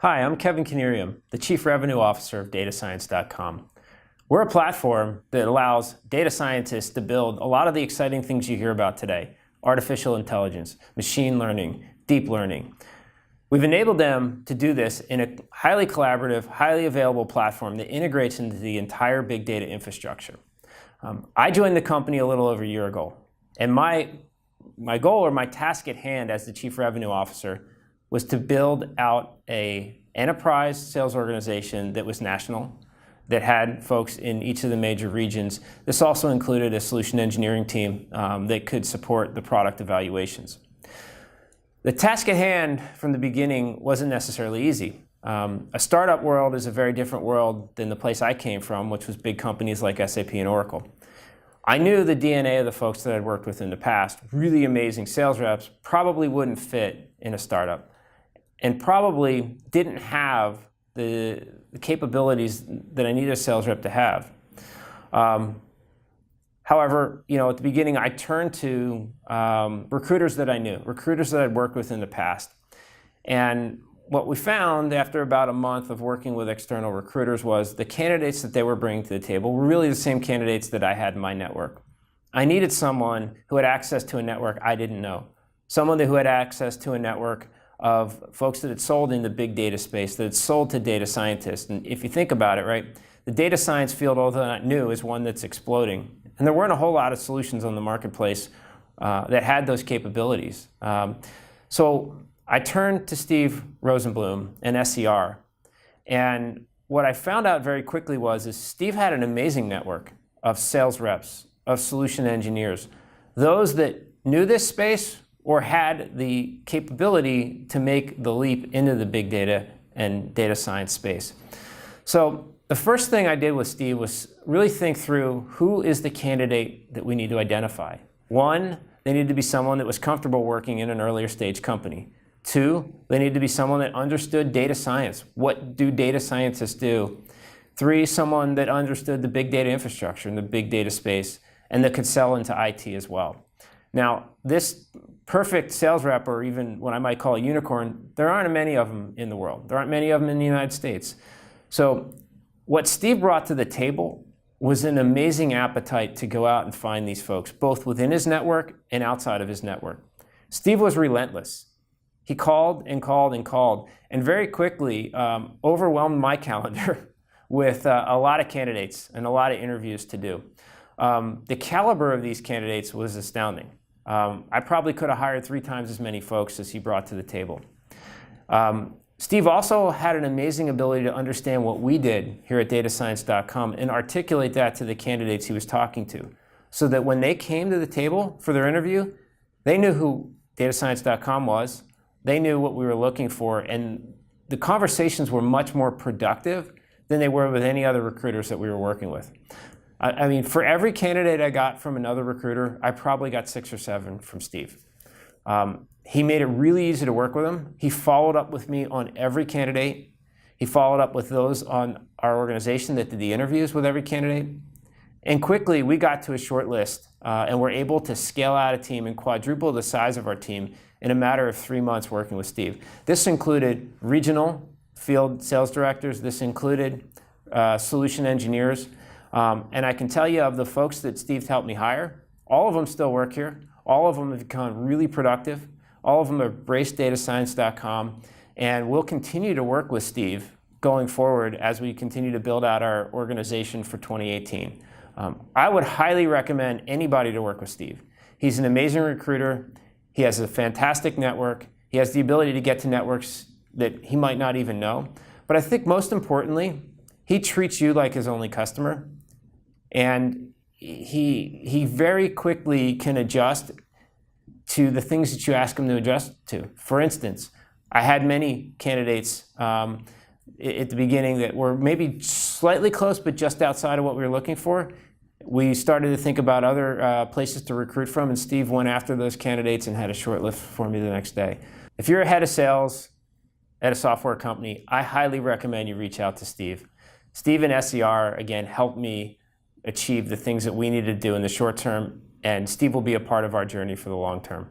Hi, I'm Kevin Canerium, the Chief Revenue Officer of DataScience.com. We're a platform that allows data scientists to build a lot of the exciting things you hear about today: artificial intelligence, machine learning, deep learning. We've enabled them to do this in a highly collaborative, highly available platform that integrates into the entire big data infrastructure. I joined the company a little over a year ago, and my goal, or my task at hand as the Chief Revenue Officer, was to build out an enterprise sales organization that was national, that had folks in each of the major regions. This also included a solution engineering team that could support the product evaluations. The task at hand from the beginning wasn't necessarily easy. A startup world is a very different world than the place I came from, which was big companies like SAP and Oracle. I knew the DNA of the folks that I'd worked with in the past, really amazing sales reps, probably wouldn't fit in a startup, and probably didn't have the capabilities that I needed a sales rep to have. However, at the beginning, I turned to recruiters that I knew, recruiters that I'd worked with in the past. And what we found after about a month of working with external recruiters was the candidates that they were bringing to the table were really the same candidates that I had in my network. I needed someone who had access to a network I didn't know, someone who had access to a network of folks that had sold in the big data space, that had sold to data scientists. And if you think about it, right, the data science field, although not new, is one that's exploding. And there weren't a whole lot of solutions on the marketplace that had those capabilities. So I turned to Steve Rosenblum and SER. And what I found out very quickly is Steve had an amazing network of sales reps, of solution engineers, those that knew this space or had the capability to make the leap into the big data and data science space. So the first thing I did with Steve was really think through who is the candidate that we need to identify. One, they needed to be someone that was comfortable working in an earlier stage company. Two, they needed to be someone that understood data science. What do data scientists do? Three, someone that understood the big data infrastructure and the big data space and that could sell into IT as well. Now, this perfect sales rep, or even what I might call a unicorn, there aren't many of them in the world. There aren't many of them in the United States. So what Steve brought to the table was an amazing appetite to go out and find these folks, both within his network and outside of his network. Steve was relentless. He called and called and called, and very quickly overwhelmed my calendar with a lot of candidates and a lot of interviews to do. The caliber of these candidates was astounding. I probably could have hired 3 times as many folks as he brought to the table. Steve also had an amazing ability to understand what we did here at DataScience.com and articulate that to the candidates he was talking to, so that when they came to the table for their interview, they knew who DataScience.com was, they knew what we were looking for, and the conversations were much more productive than they were with any other recruiters that we were working with. I mean, for every candidate I got from another recruiter, I probably got 6 or 7 from Steve. He made it really easy to work with him. He followed up with me on every candidate. He followed up with those on our organization that did the interviews with every candidate. And quickly, we got to a short list, and were able to scale out a team and quadruple the size of our team in a matter of 3 months working with Steve. This included regional field sales directors. This included solution engineers. And I can tell you, of the folks that Steve's helped me hire, all of them still work here. All of them have become really productive. All of them have embraced DataScience.com. And we'll continue to work with Steve going forward as we continue to build out our organization for 2018. I would highly recommend anybody to work with Steve. He's an amazing recruiter. He has a fantastic network. He has the ability to get to networks that he might not even know. But I think most importantly, he treats you like his only customer. And he very quickly can adjust to the things that you ask him to adjust to. For instance, I had many candidates at the beginning that were maybe slightly close, but just outside of what we were looking for. We started to think about other places to recruit from, and Steve went after those candidates and had a short list for me the next day. If you're a head of sales at a software company, I highly recommend you reach out to Steve. Steve and SER, again, helped me achieve the things that we need to do in the short term, and Steve will be a part of our journey for the long term.